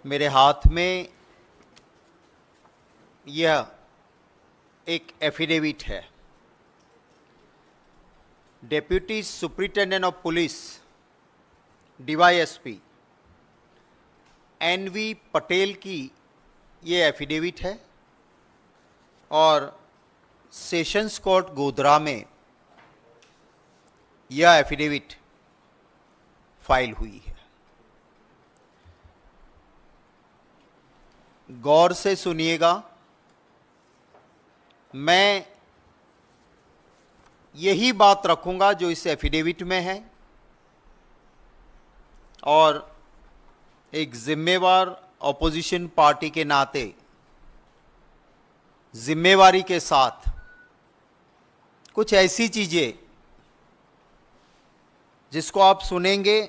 मेरे हाथ में यह एक एफिडेविट है। Deputy superintendent of police DYSP N V Patel की ये एफिडेविट है और सेशंस कोर्ट गोधरा में यह एफिडेविट फाइल हुई है। गौर से सुनिएगा, मैं यही बात रखूंगा जो इस एफिडेविट में है और एक जिम्मेवार ऑपोजिशन पार्टी के नाते जिम्मेवारी के साथ कुछ ऐसी चीजें जिसको आप सुनेंगे,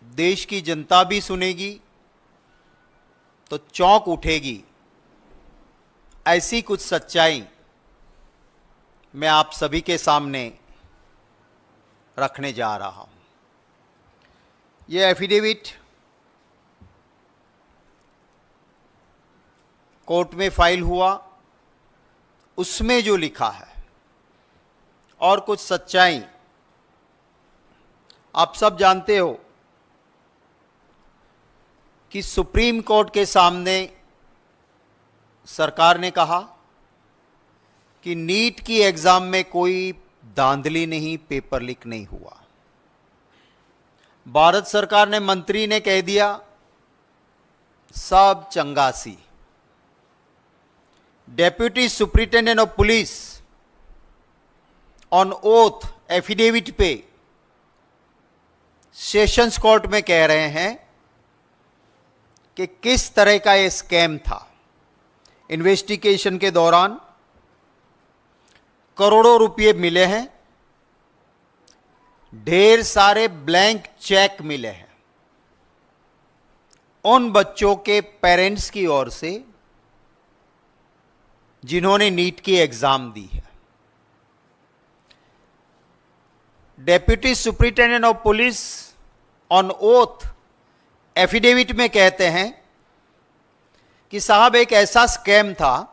देश की जनता भी सुनेगी तो चौंक उठेगी, ऐसी कुछ सच्चाई मैं आप सभी के सामने रखने जा रहा हूं। यह एफिडेविट कोर्ट में फाइल हुआ, उसमें जो लिखा है और कुछ सच्चाई आप सब जानते हो कि सुप्रीम कोर्ट के सामने सरकार ने कहा कि नीट की एग्जाम में कोई धांधली नहीं, पेपर लीक नहीं हुआ। भारत सरकार ने, मंत्री ने कह दिया सब चंगासी। Deputy superintendent of police on oath affidavit पे सेशंस कोर्ट में कह रहे हैं कि किस तरह का यह स्कैम था। इन्वेस्टिगेशन के दौरान करोड़ों रुपए मिले हैं, ढेर सारे ब्लैंक चेक मिले हैं उन बच्चों के पेरेंट्स की ओर से जिन्होंने नीट की एग्जाम दी है। Deputy superintendent of police on oath affidavit में कहते हैं कि साहब एक ऐसा स्कैम था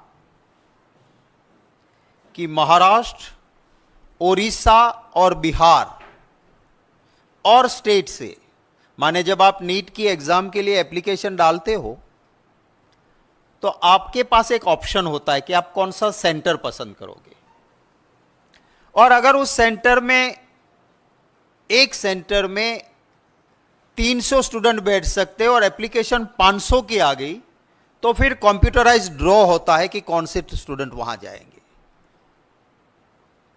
कि महाराष्ट्र, ओडिशा और बिहार और स्टेट से, माने जब आप नीट की एग्जाम के लिए एप्लीकेशन डालते हो तो आपके पास एक ऑप्शन होता है कि आप कौन सा सेंटर पसंद करोगे। और अगर उस सेंटर में, एक सेंटर में 300 स्टूडेंट बैठ सकते और एप्लीकेशन 500 की आ गई तो फिर कंप्यूटराइज्ड ड्रॉ होता है कि कौन से स्टूडेंट वहां जाएंगे,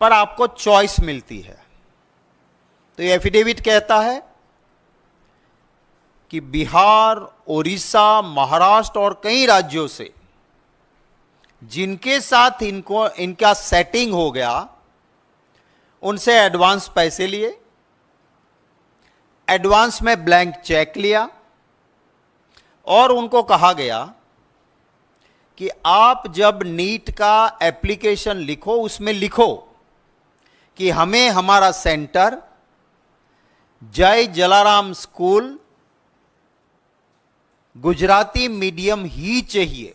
पर आपको चॉइस मिलती है। तो ये एफिडेविट कहता है कि बिहार, ओडिशा, महाराष्ट्र और कई राज्यों से जिनके साथ इनका सेटिंग हो गया, उनसे एडवांस पैसे लिए, एडवांस में ब्लैंक चेक लिया और उनको कहा गया कि आप जब नीट का एप्लीकेशन लिखो, उसमें लिखो कि हमें हमारा सेंटर जय जलाराम स्कूल गुजराती मीडियम ही चाहिए।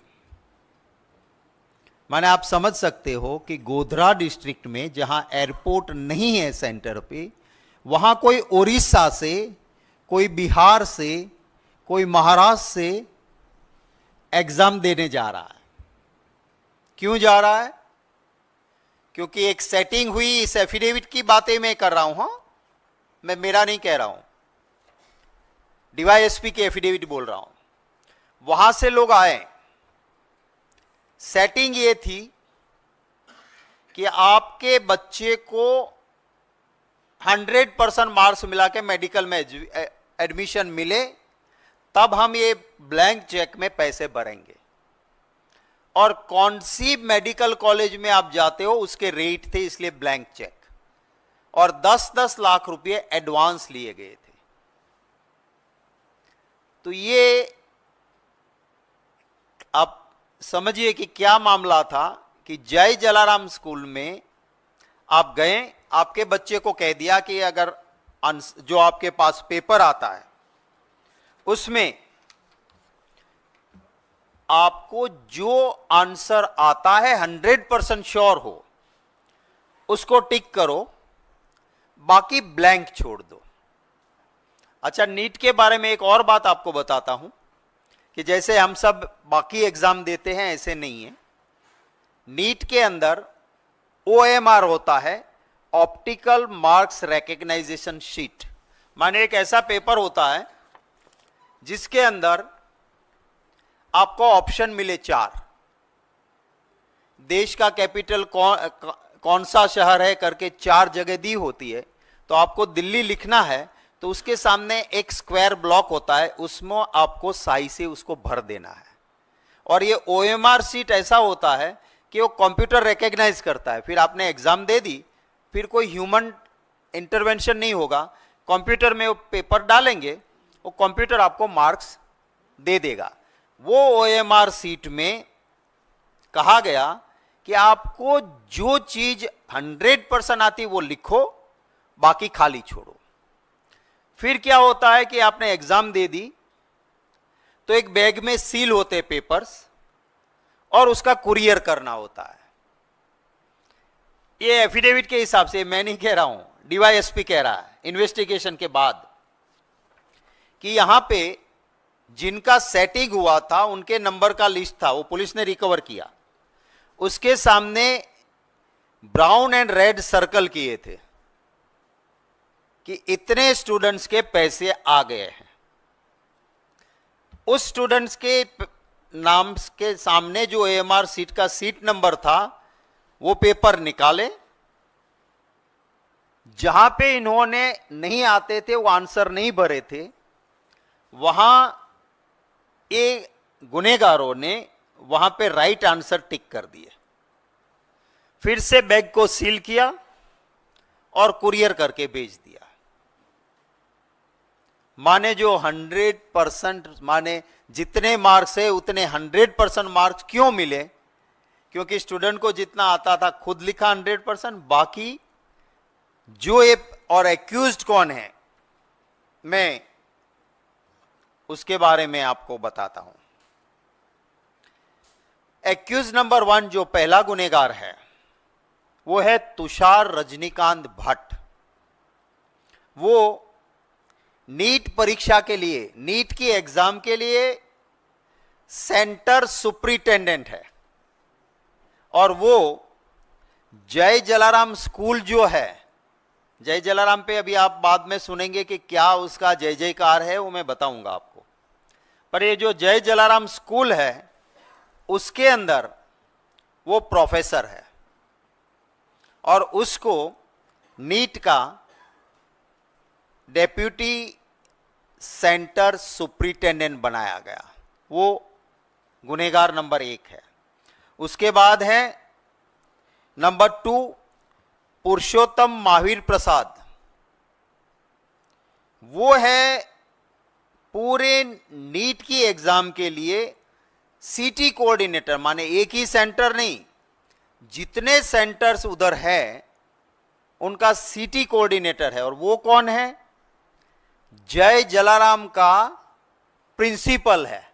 माने आप समझ सकते हो कि गोधरा डिस्ट्रिक्ट में जहां एयरपोर्ट नहीं है सेंटर पे, वहां कोई ओडिशा से, कोई बिहार से, कोई महाराष्ट्र से एग्जाम देने जा रहा है। क्यों जा रहा है? क्योंकि एक सेटिंग हुई। इस एफिडेविट की बातें मैं कर रहा हूं, हां, मैं मेरा नहीं कह रहा हूं, डीवाईएसपी की एफिडेविट बोल रहा हूं। वहां से लोग आए, सेटिंग ये थी कि आपके बच्चे को 100% मार्क्स मिला के मेडिकल में एडमिशन मिले, तब हम ये ब्लैंक चेक में पैसे भरेंगे। और कौन सी मेडिकल कॉलेज में आप जाते हो उसके रेट थे, इसलिए ब्लैंक चेक। और 10-10 लाख रुपए एडवांस लिए गए थे। तो ये आप समझिए कि क्या मामला था कि जय जलाराम स्कूल में आप गए, आपके बच्चे को कह दिया कि अगर जो आपके पास पेपर आता है उसमें आपको जो आंसर आता है 100% श्योर हो उसको टिक करो, बाकी ब्लैंक छोड़ दो। अच्छा, नीट के बारे में एक और बात आपको बताता हूं कि जैसे हम सब बाकी एग्जाम देते हैं ऐसे नहीं है। नीट के अंदर OMR होता है, ऑप्टिकल मार्क्स रिकग्नाइजेशन शीट। माने एक ऐसा पेपर होता है जिसके अंदर आपको ऑप्शन मिले 4, देश का कैपिटल कौन सा शहर है करके 4 जगह दी होती है। तो आपको दिल्ली लिखना है तो उसके सामने एक स्क्वायर ब्लॉक होता है, उसमें आपको साई से उसको भर देना है। और ये OMR शीट ऐसा होता है कि वो कंप्यूटर रिकॉग्नाइज करता है। फिर आपने एग्जाम दे दी, फिर कोई ह्यूमन इंटरवेंशन नहीं होगा, कंप्यूटर में वो पेपर डालेंगे, वो कंप्यूटर आपको मार्क्स दे देगा। वो OMR शीट में कहा गया कि आपको जो चीज 100% आती वो लिखो, बाकी खाली छोड़ो। फिर क्या होता है कि आपने एग्जाम दे दी तो एक बैग में सील होते पेपर्स और उसका कुरियर करना होता है। ये एफिडेविट के हिसाब से, मैं नहीं कह रहा हूं, DYSP कह रहा है इन्वेस्टिगेशन के बाद, कि यहां पे जिनका सेटिंग हुआ था उनके नंबर का लिस्ट था, वो पुलिस ने रिकवर किया। उसके सामने ब्राउन एंड रेड सर्कल किए थे कि इतने स्टूडेंट्स के पैसे आ गए हैं। उस स्टूडेंट्स के नाम के सामने जो AMR सीट का सीट नंबर था वो पेपर निकाले, जहां पे इन्होंने नहीं आते थे, वो आंसर नहीं भरे थे, वहां ये गुनेगारों ने वहां पे राइट आंसर टिक कर दिए। फिर से बैग को सील किया और कुरियर करके भेज दिया। माने जो 100%, माने जितने मार्क्स है उतने 100% मार्क्स क्यों मिले? क्योंकि स्टूडेंट को जितना आता था खुद लिखा 100%, बाकी जो ये और एक्यूज्ड कौन है मैं उसके बारे में आपको बताता हूं। एक्यूज नंबर 1 जो पहला गुनेगार है वो है तुषार रजनीकांत भट्ट। वो नीट परीक्षा के लिए, नीट की एग्जाम के लिए सेंटर सुपरिटेंडेंट है। और वो जय जलाराम स्कूल जो है, जय जलाराम पे अभी आप बाद में सुनेंगे कि क्या उसका जय जयकार है, वो मैं बताऊंगा आपको। पर ये जो जय जलाराम स्कूल है उसके अंदर वो प्रोफेसर है और उसको नीट का डेप्यूटी सेंटर सुपरिटेंडेंट बनाया गया। वो गुनेगार नंबर 1 है। उसके बाद है नंबर 2 पुरुषोत्तम महावीर प्रसाद। वो है पूरे नीट की एग्जाम के लिए सिटी कोऑर्डिनेटर, माने एक ही सेंटर नहीं, जितने सेंटर्स उधर है उनका सिटी कोऑर्डिनेटर है। और वो कौन है? जय जलाराम का प्रिंसिपल है।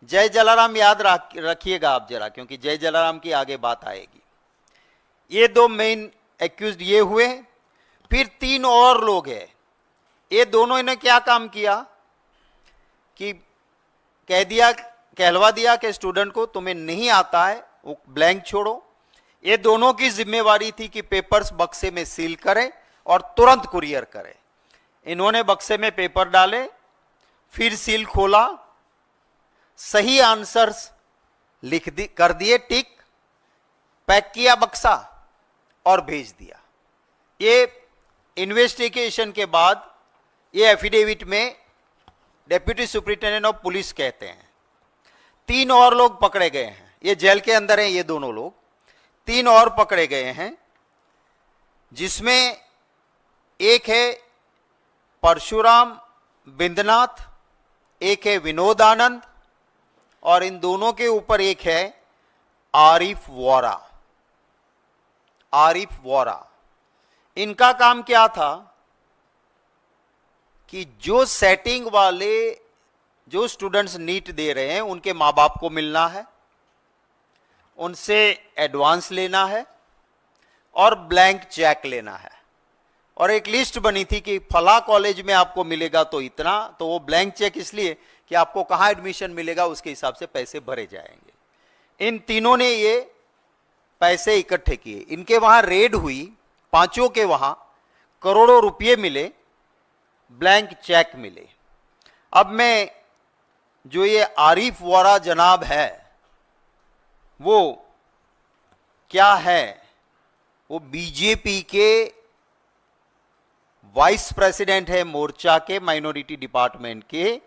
जय जलाराम याद रखिएगा आप जरा, क्योंकि जय जलाराम की आगे बात आएगी। ये 2 मेन एक्यूज्ड ये हुए। फिर 3 और लोग हैं। ये दोनों ने क्या काम किया कि कहलवा दिया कि स्टूडेंट को तुम्हें नहीं आता है वो ब्लैंक छोड़ो। ये दोनों की जिम्मेवारी थी कि पेपर्स बक्से में सील करें और तुरंत कुरियर करें। इन्होंने बक्से में पेपर डाले, फिर सील खोला, सही आंसर्स कर दिए टिक, पैक किया बक्सा और भेज दिया। ये इन्वेस्टिगेशन के बाद ये एफिडेविट में डेप्यूटी सुपरिटेंडेंट ऑफ पुलिस कहते हैं। 3 और लोग पकड़े गए हैं। ये जेल के अंदर हैं ये दोनों लोग। 3 और पकड़े गए हैं, जिसमें एक है परशुराम बिंदनाथ, एक है विनोद आनंद और इन दोनों के ऊपर एक है आरिफ वोरा। आरिफ वोरा, इनका काम क्या था कि जो सेटिंग वाले जो स्टूडेंट्स नीट दे रहे हैं उनके माँ बाप को मिलना है, उनसे एडवांस लेना है और ब्लैंक चेक लेना है। और एक लिस्ट बनी थी कि फला कॉलेज में आपको मिलेगा तो इतना, तो वो ब्लैंक चेक इसलिए कि आपको कहाँ एडमिशन मिलेगा उसके हिसाब से पैसे भरे जाएंगे। इन तीनों ने ये पैसे इकट्ठे किए, इनके वहां रेड हुई, पांचों के वहां करोड़ों रुपए मिले, ब्लैंक चेक मिले। अब मैं जो ये आरिफ वोरा जनाब है वो क्या है, वो बीजेपी के वाइस प्रेसिडेंट है मोर्चा के माइनॉरिटी डिपार्टमेंट के,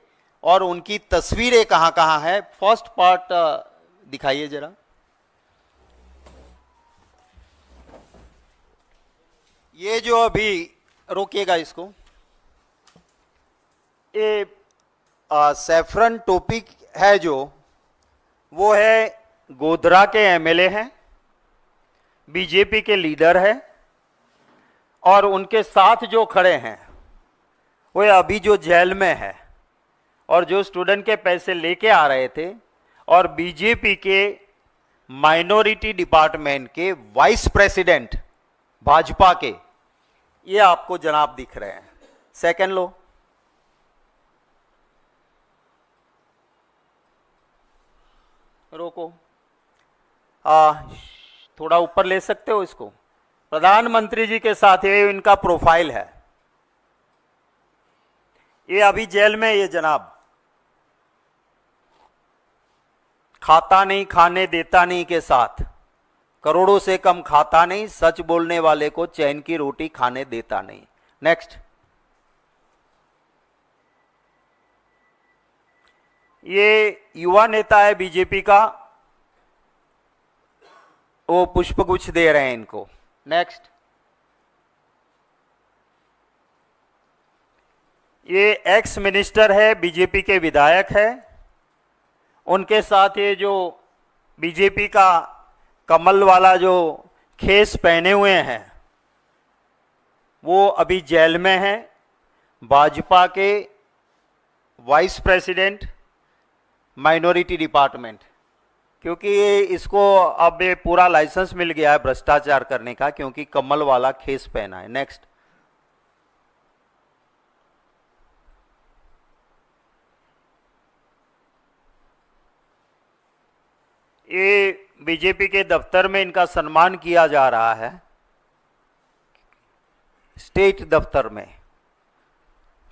और उनकी तस्वीरें कहां कहां है। फर्स्ट पार्ट दिखाइए जरा। ये जो अभी रोकिएगा इसको, ये सैफरन टॉपिक है जो, वो है गोधरा के एमएलए हैं, बीजेपी के लीडर है, और उनके साथ जो खड़े हैं वो अभी जो जेल में है और जो स्टूडेंट के पैसे लेके आ रहे थे, और बीजेपी के माइनॉरिटी डिपार्टमेंट के वाइस प्रेसिडेंट भाजपा के, ये आपको जनाब दिख रहे हैं। सेकंड लो, रोको, थोड़ा ऊपर ले सकते हो इसको। प्रधानमंत्री जी के साथ ये इनका प्रोफाइल है। ये अभी जेल में, ये जनाब खाता नहीं खाने देता नहीं के साथ, करोड़ों से कम खाता नहीं, सच बोलने वाले को चैन की रोटी खाने देता नहीं। नेक्स्ट, ये युवा नेता है बीजेपी का, वो पुष्पगुच्छ दे रहे हैं इनको। नेक्स्ट, ये एक्स मिनिस्टर है, बीजेपी के विधायक है, उनके साथ ये जो बीजेपी का कमल वाला जो खेस पहने हुए हैं वो अभी जेल में हैं। भाजपा के वाइस प्रेसिडेंट माइनॉरिटी डिपार्टमेंट, क्योंकि ये इसको अब ये पूरा लाइसेंस मिल गया है भ्रष्टाचार करने का, क्योंकि कमल वाला खेस पहना है। नेक्स्ट, ये बीजेपी के दफ्तर में इनका सम्मान किया जा रहा है, स्टेट दफ्तर में।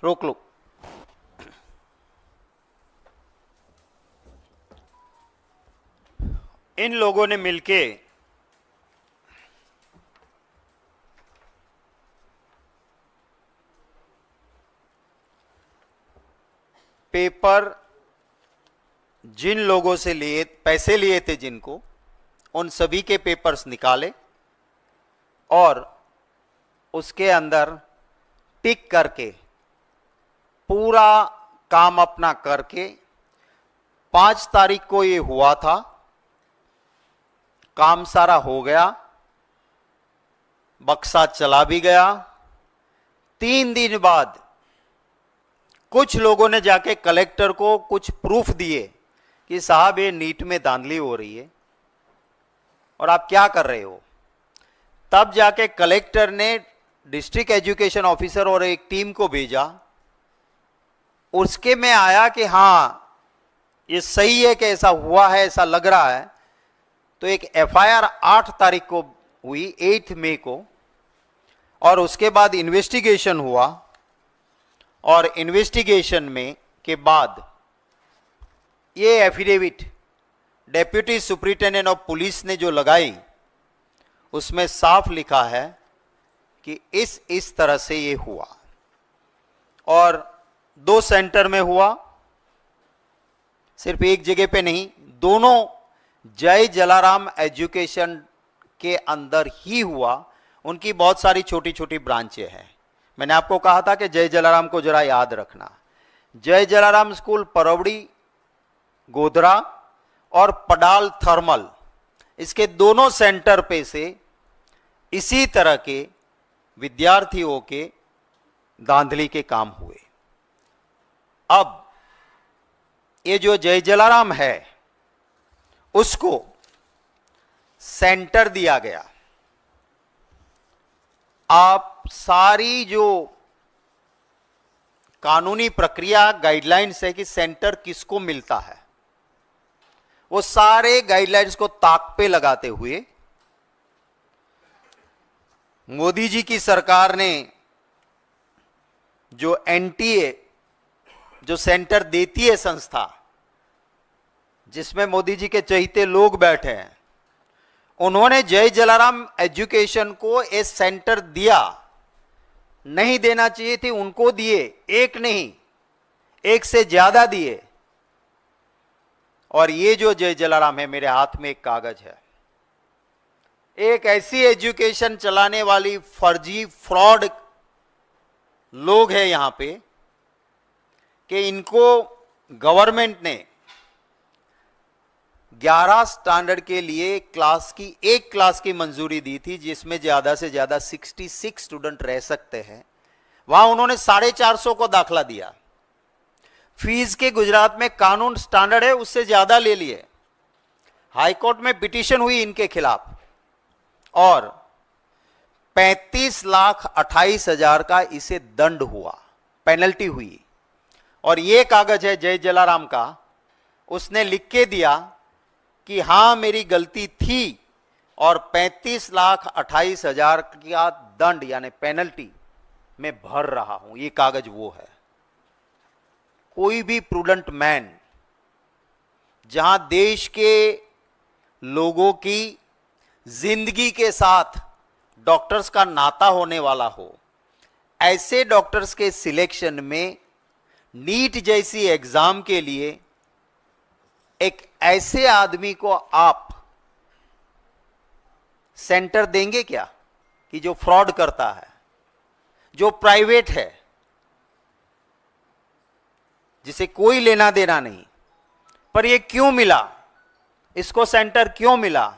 रोक लो। इन लोगों ने मिलके पेपर जिन लोगों से लिए पैसे लिए थे जिनको, उन सभी के पेपर्स निकाले और उसके अंदर टिक करके पूरा काम अपना करके 5 तारीख को ये हुआ था, काम सारा हो गया, बक्सा चला भी गया। 3 दिन बाद कुछ लोगों ने जाके कलेक्टर को कुछ प्रूफ दिए कि साहब ये नीट में धांधली हो रही है और आप क्या कर रहे हो। तब जाके कलेक्टर ने डिस्ट्रिक्ट एजुकेशन ऑफिसर और एक टीम को भेजा, उसके में आया कि हाँ ये सही है कि ऐसा हुआ है, ऐसा लग रहा है। तो एक एफआईआर 8 तारीख को हुई, 8 मई को, और उसके बाद इन्वेस्टिगेशन हुआ, और इन्वेस्टिगेशन में के बाद ये affidavit deputy superintendent of police ने जो लगाई उसमें साफ लिखा है कि इस तरह से ये हुआ, और 2 सेंटर में हुआ, सिर्फ एक जगह पे नहीं, दोनों जय जलाराम एजुकेशन के अंदर ही हुआ। उनकी बहुत सारी छोटी छोटी ब्रांचें हैं। मैंने आपको कहा था कि जय जलाराम को जरा याद रखना। जय जलाराम स्कूल परवड़ी, गोधरा और पडाल थर्मल, इसके दोनों सेंटर पे से इसी तरह के विद्यार्थियों के धांधली के काम हुए। अब ये जो जय जलाराम है उसको सेंटर दिया गया। आप सारी जो कानूनी प्रक्रिया गाइडलाइंस है कि सेंटर किसको मिलता है, वो सारे गाइडलाइंस को ताक पे लगाते हुए मोदी जी की सरकार ने जो एनटीए, जो सेंटर देती है संस्था, जिसमें मोदी जी के चहेते लोग बैठे हैं, उन्होंने जय जलाराम एजुकेशन को एक सेंटर दिया। नहीं देना चाहिए थी, उनको दिए, एक नहीं एक से ज्यादा दिए। और ये जो जय जलाराम है, मेरे हाथ में एक कागज है, एक ऐसी एजुकेशन चलाने वाली फर्जी फ्रॉड लोग हैं यहां पे कि इनको गवर्नमेंट ने 11 स्टैंडर्ड के लिए एक क्लास की मंजूरी दी थी, जिसमें ज्यादा से ज्यादा 66 स्टूडेंट रह सकते हैं। वहां उन्होंने 450 को दाखला दिया। फीस के गुजरात में कानून स्टैंडर्ड है, उससे ज्यादा ले लिए। हाईकोर्ट में पिटीशन हुई इनके खिलाफ और 35,28,000 का इसे दंड हुआ, पेनल्टी हुई। और यह कागज है जय जलाराम का, उसने लिख के दिया कि हां मेरी गलती थी और 35,28,000 का दंड यानी पेनल्टी मैं भर रहा हूं। यह कागज वो है। कोई भी प्रूडेंट मैन, जहां देश के लोगों की जिंदगी के साथ डॉक्टर्स का नाता होने वाला हो, ऐसे डॉक्टर्स के सिलेक्शन में नीट जैसी एग्जाम के लिए एक ऐसे आदमी को आप सेंटर देंगे क्या कि जो फ्रॉड करता है, जो प्राइवेट है, जिसे कोई लेना देना नहीं। पर ये क्यों मिला, इसको सेंटर क्यों मिला?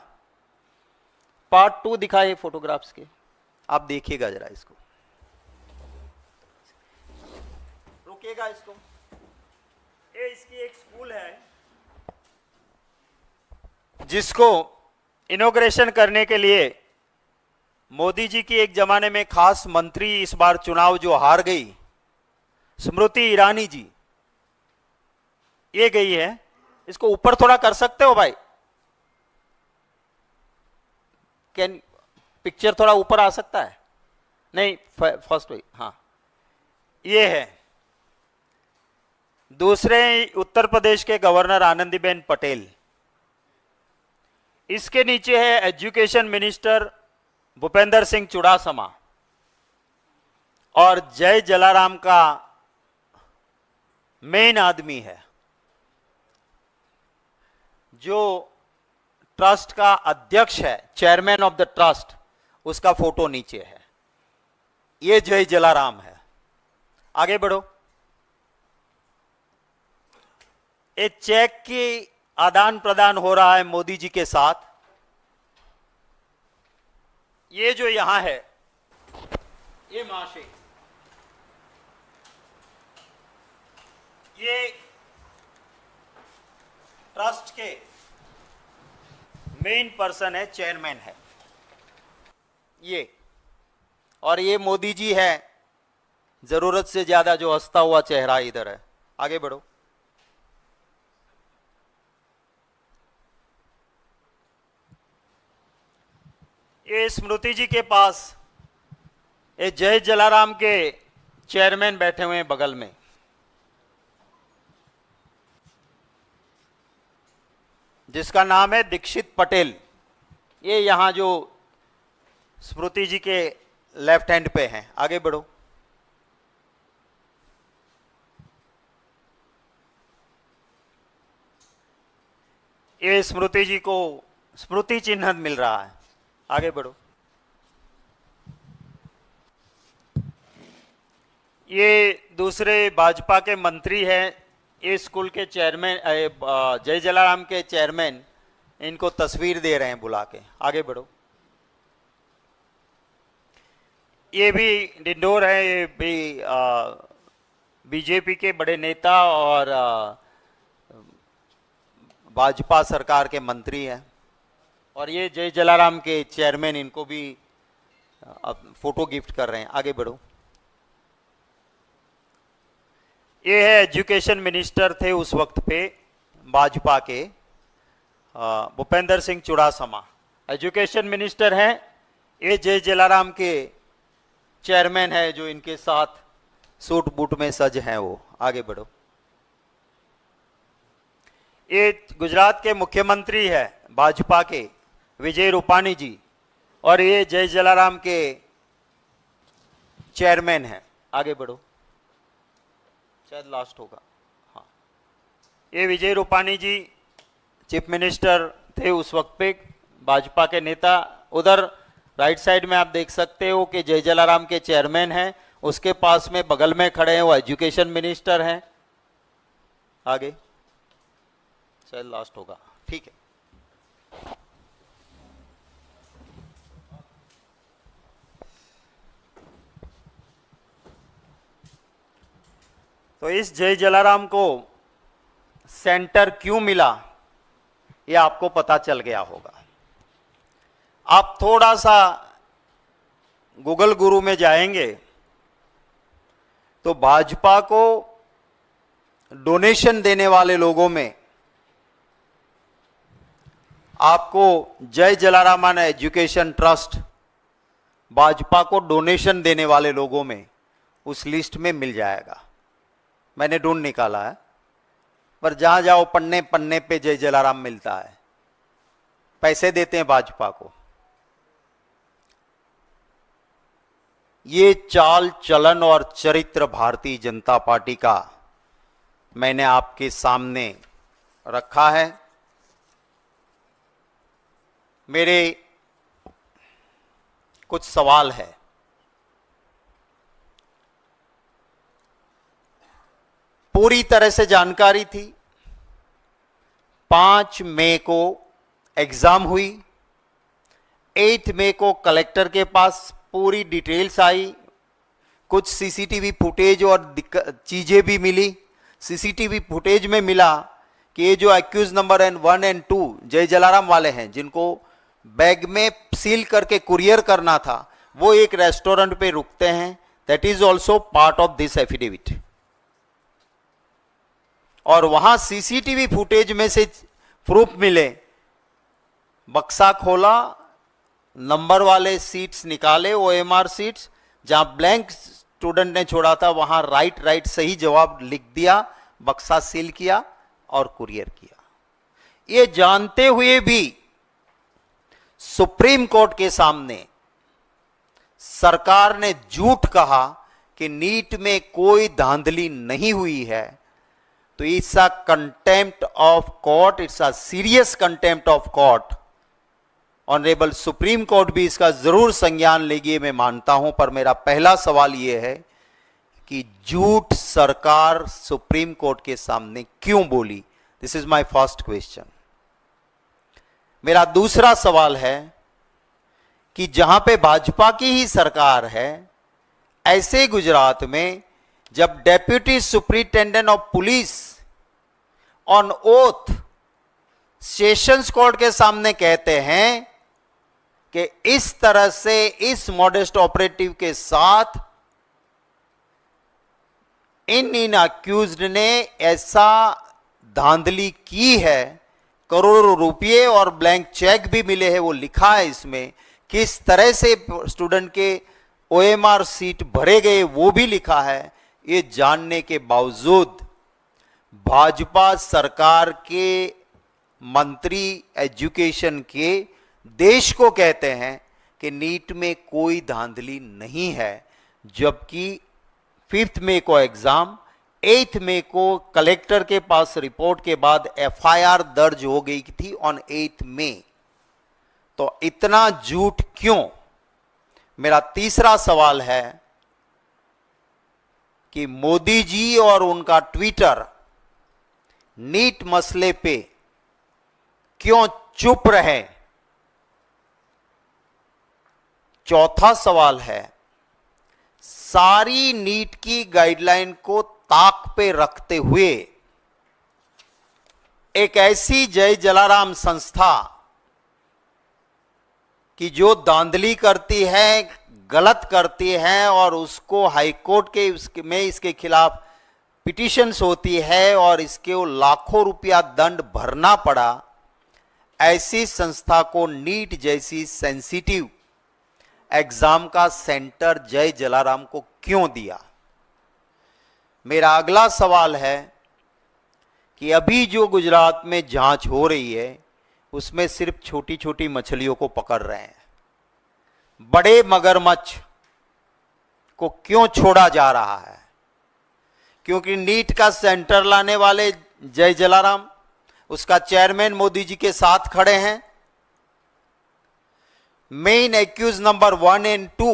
पार्ट 2 दिखाए फोटोग्राफ्स के, आप देखिएगा जरा इसको, रुकिएगा इसको। ये इसकी एक स्कूल है जिसको इनॉग्रेशन करने के लिए मोदी जी की एक जमाने में खास मंत्री, इस बार चुनाव जो हार गई, स्मृति ईरानी जी, ये गई है। इसको ऊपर थोड़ा कर सकते हो भाई? कैन पिक्चर थोड़ा ऊपर आ सकता है? नहीं, फर्स्ट वही, हाँ ये है। दूसरे उत्तर प्रदेश के गवर्नर आनंदीबेन पटेल। इसके नीचे है एजुकेशन मिनिस्टर भूपेंद्र सिंह चुड़ासमा। और जय जलाराम का मेन आदमी है, जो ट्रस्ट का अध्यक्ष है, चेयरमैन ऑफ द ट्रस्ट, उसका फोटो नीचे है। ये जय जलाराम है। आगे बढ़ो। एक चेक की आदान प्रदान हो रहा है मोदी जी के साथ। ये जो यहां है, ये महाशय, ये ट्रस्ट के मेन पर्सन है, चेयरमैन है ये। और ये मोदी जी है, जरूरत से ज्यादा जो हंसता हुआ चेहरा इधर है। आगे बढ़ो। ये स्मृति जी के पास ये जय जलाराम के चेयरमैन बैठे हुए हैं बगल में। जिसका नाम है दीक्षित पटेल। ये यहां जो स्मृति जी के लेफ्ट हैंड पे हैं। आगे बढ़ो। ये स्मृति जी को स्मृति चिन्ह मिल रहा है। आगे बढ़ो। ये दूसरे भाजपा के मंत्री हैं, ये स्कूल के चेयरमैन, जय जलाराम के चेयरमैन, इनको तस्वीर दे रहे हैं बुला के। आगे बढ़ो। ये भी डिंडोर है, ये भी बीजेपी के बड़े नेता और भाजपा सरकार के मंत्री हैं, और ये जय जलाराम के चेयरमैन इनको भी अब फोटो गिफ्ट कर रहे हैं। आगे बढ़ो। ये है एजुकेशन मिनिस्टर थे उस वक्त पे भाजपा के, भूपेंद्र सिंह चुड़ासमा एजुकेशन मिनिस्टर हैं। ये जय जलाराम के चेयरमैन है जो इनके साथ सूट बूट में सज हैं वो। आगे बढ़ो। ये गुजरात के मुख्यमंत्री है भाजपा के, विजय रूपाणी जी, और ये जय जलाराम के चेयरमैन हैं। आगे बढ़ो, शायद लास्ट होगा। हाँ, ये विजय रूपाणी जी चीफ मिनिस्टर थे उस वक्त पे, भाजपा के नेता। उधर राइट साइड में आप देख सकते हो कि जय जलाराम के चेयरमैन हैं, उसके पास में बगल में खड़े हैं वो एजुकेशन मिनिस्टर हैं। आगे, शायद लास्ट होगा, ठीक है। तो इस जय जलाराम को सेंटर क्यों मिला ये आपको पता चल गया होगा। आप थोड़ा सा गूगल गुरु में जाएंगे तो भाजपा को डोनेशन देने वाले लोगों में आपको जय जलाराम एजुकेशन ट्रस्ट भाजपा को डोनेशन देने वाले लोगों में उस लिस्ट में मिल जाएगा। मैंने ढूंढ निकाला है, पर जहां जाओ पन्ने पन्ने पे जय जलाराम मिलता है, पैसे देते हैं भाजपा को। ये चाल चलन और चरित्र भारतीय जनता पार्टी का मैंने आपके सामने रखा है। मेरे कुछ सवाल है। पूरी तरह से जानकारी थी। 5 मई को एग्जाम हुई, 8 मई को कलेक्टर के पास पूरी डिटेल्स आई, कुछ सीसीटीवी फुटेज और चीजें भी मिली। सीसीटीवी फुटेज में मिला कि ये जो एक्यूज नंबर 1 और 2 जय जलाराम वाले हैं, जिनको बैग में सील करके कुरियर करना था, वो एक रेस्टोरेंट पे रुकते हैं। That is also part of this affidavit. और वहां सीसीटीवी फुटेज में से प्रूफ मिले, बक्सा खोला, नंबर वाले सीट्स निकाले, ओएमआर सीट्स, जहां ब्लैंक स्टूडेंट ने छोड़ा था वहां राइट सही जवाब लिख दिया, बक्सा सील किया और कुरियर किया। ये जानते हुए भी सुप्रीम कोर्ट के सामने सरकार ने झूठ कहा कि नीट में कोई धांधली नहीं हुई है, तो it's a contempt of court, it's a serious contempt of court. Honourable supreme court भी इसका जरूर संज्ञान लेगी, मैं मानता हूं। पर मेरा पहला सवाल यह है कि झूठ सरकार सुप्रीम कोर्ट के सामने क्यों बोली? This is my first question. मेरा दूसरा सवाल है कि जहां पे भाजपा की ही सरकार है, ऐसे गुजरात में जब deputy superintendent of police on oath sessions court के सामने कहते हैं कि इस तरह से इस मॉडेस्ट ऑपरेटिव के साथ इन अक्यूज्ड ने ऐसा धांधली की है, करोड़ों रुपये और ब्लैंक चेक भी मिले हैं, वो लिखा है इसमें, किस तरह से स्टूडेंट के ओएमआर सीट भरे गए वो भी लिखा है। ये जानने के बावजूद भाजपा सरकार के मंत्री एजुकेशन के देश को कहते हैं कि नीट में कोई धांधली नहीं है, जबकि 5 मई को एग्जाम, 8 मई को कलेक्टर के पास रिपोर्ट के बाद एफआईआर दर्ज हो गई थी ऑन 8 मई। तो इतना झूठ क्यों? मेरा तीसरा सवाल है कि मोदी जी और उनका ट्विटर नीट मसले पे क्यों चुप रहे? चौथा सवाल है, सारी नीट की गाइडलाइन को ताक पे रखते हुए एक ऐसी जय जलाराम संस्था कि जो धांधली करती है, गलत करती है और उसको हाईकोर्ट के में इसके खिलाफ पिटीशंस होती है और इसके लाखों रुपया दंड भरना पड़ा, ऐसी संस्था को नीट जैसी सेंसिटिव एग्जाम का सेंटर जय जलाराम को क्यों दिया? मेरा अगला सवाल है कि अभी जो गुजरात में जांच हो रही है उसमें सिर्फ छोटी छोटी मछलियों को पकड़ रहे हैं, बड़े मगरमच्छ को क्यों छोड़ा जा रहा है? क्योंकि नीट का सेंटर लाने वाले जय जलाराम, उसका चेयरमैन मोदी जी के साथ खड़े हैं। मेन एक्यूज नंबर 1 और 2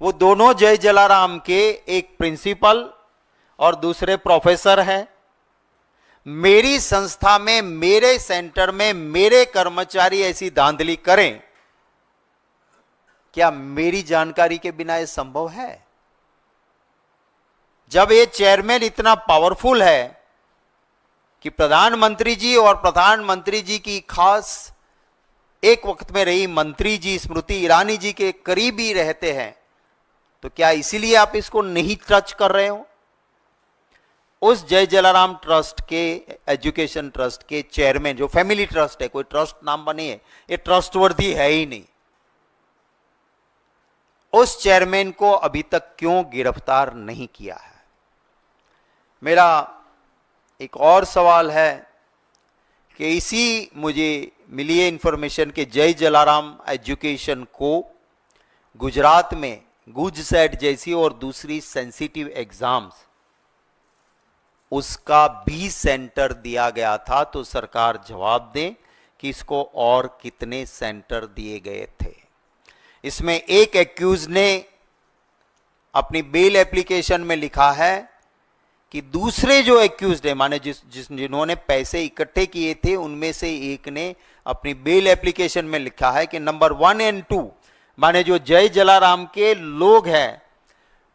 वो दोनों जय जलाराम के एक प्रिंसिपल और दूसरे प्रोफेसर हैं। मेरी संस्था में, मेरे सेंटर में मेरे कर्मचारी ऐसी धांधली करें, क्या मेरी जानकारी के बिना यह संभव है? जब ये चेयरमैन इतना पावरफुल है कि प्रधानमंत्री जी और प्रधानमंत्री जी की खास एक वक्त में रही मंत्री जी स्मृति ईरानी जी के करीब ही रहते हैं, तो क्या इसीलिए आप इसको नहीं टच कर रहे हो? उस जय जलाराम ट्रस्ट के, एजुकेशन ट्रस्ट के चेयरमैन, जो फैमिली ट्रस्ट है, कोई ट्रस्ट नाम बनी है, ये ट्रस्टवर्दी है ही नहीं, उस चेयरमैन को अभी तक क्यों गिरफ्तार नहीं किया है? मेरा एक और सवाल है कि इसी मुझे मिली है इंफॉर्मेशन के जय जलाराम एजुकेशन को गुजरात में गुजसेट जैसी और दूसरी सेंसिटिव एग्जाम्स, उसका भी सेंटर दिया गया था, तो सरकार जवाब दे कि इसको और कितने सेंटर दिए गए थे। इसमें एक एक्यूज ने अपनी बेल एप्लीकेशन में लिखा है कि दूसरे जो एक्यूज है, माने जिन्होंने पैसे इकट्ठे किए थे, उनमें से एक ने अपनी बेल एप्लीकेशन में लिखा है कि नंबर 1 और 2, माने जो जय जलाराम के लोग हैं,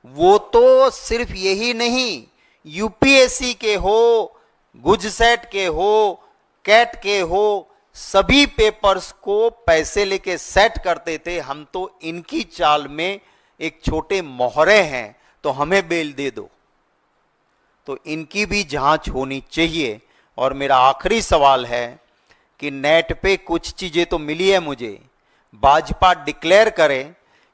वो तो सिर्फ यही नहीं, यूपीएससी के हो, गुजसेट के हो, कैट के हो, सभी पेपर्स को पैसे लेके सेट करते थे। हम तो इनकी चाल में एक छोटे मोहरे हैं, तो हमें बेल दे दो। तो इनकी भी जांच होनी चाहिए। और मेरा आखिरी सवाल है कि नेट पे कुछ चीजें तो मिली है मुझे, भाजपा डिक्लेयर करे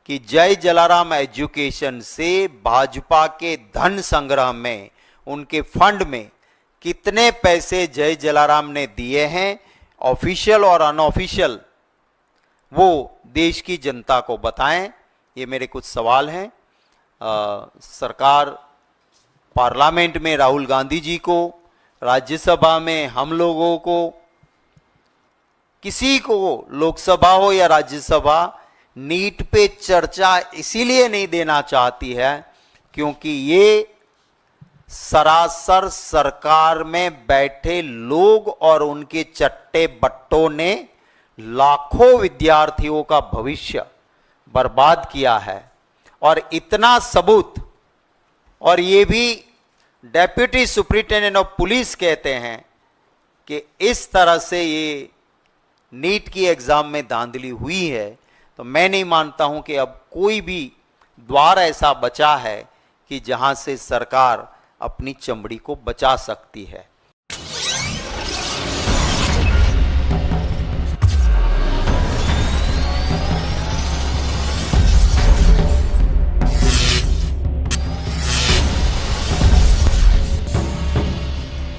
कि जय जलाराम एजुकेशन से भाजपा के धन संग्रह में, उनके फंड में कितने पैसे जय जलाराम ने दिए हैं, ऑफिशियल और अनऑफिशियल, वो देश की जनता को बताएं। ये मेरे कुछ सवाल हैं। सरकार, पार्लियामेंट में राहुल गांधी जी को, राज्यसभा में हम लोगों को, किसी को, लोकसभा हो या राज्यसभा, नीट पे चर्चा इसीलिए नहीं देना चाहती है क्योंकि ये सरासर सरकार में बैठे लोग और उनके चट्टे बट्टों ने लाखों विद्यार्थियों का भविष्य बर्बाद किया है। और इतना सबूत, और ये भी डेप्यूटी सुप्रिंटेंडेंट ऑफ पुलिस कहते हैं कि इस तरह से ये नीट की एग्जाम में धांधली हुई है, तो मैं नहीं मानता हूं कि अब कोई भी द्वार ऐसा बचा है कि जहां से सरकार अपनी चमड़ी को बचा सकती है।